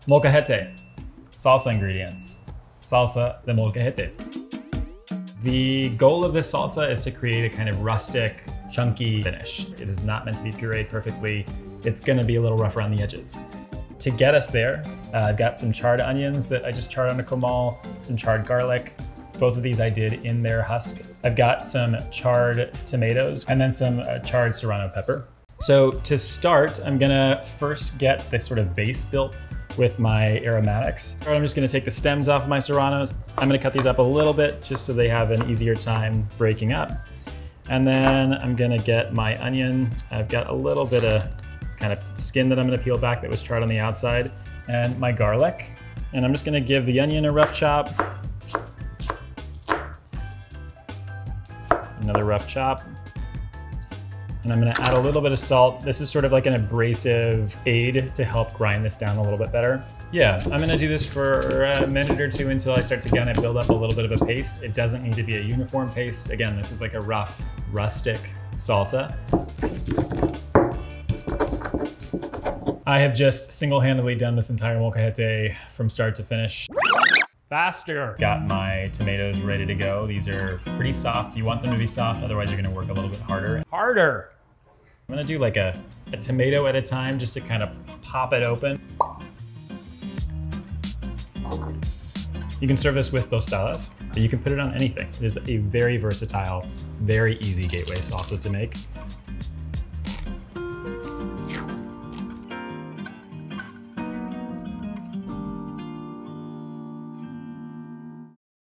Molcajete, salsa ingredients. Salsa de molcajete. The goal of this salsa is to create a kind of rustic, chunky finish. It is not meant to be pureed perfectly. It's gonna be a little rough around the edges. To get us there, I've got some charred onions that I just charred on a comal, some charred garlic. Both of these I did in their husk. I've got some charred tomatoes and then some charred serrano pepper. So to start, I'm gonna first get the sort of base built with my aromatics. I'm just gonna take the stems off of my serranos. I'm gonna cut these up a little bit just so they have an easier time breaking up. And then I'm gonna get my onion. I've got a little bit of kind of skin that I'm gonna peel back that was charred on the outside, and my garlic. And I'm just gonna give the onion a rough chop. Another rough chop. And I'm gonna add a little bit of salt. This is sort of like an abrasive aid to help grind this down a little bit better. Yeah, I'm gonna do this for a minute or two until I start to kind of build up a little bit of a paste. It doesn't need to be a uniform paste. Again, this is like a rough, rustic salsa. I have just single-handedly done this entire molcajete from start to finish. Faster! Got my tomatoes ready to go. These are pretty soft. You want them to be soft, otherwise you're gonna work a little bit harder. Harder! I'm gonna do like a tomato at a time just to kind of pop it open. You can serve this with tostadas, but you can put it on anything. It is a very versatile, very easy gateway salsa to make.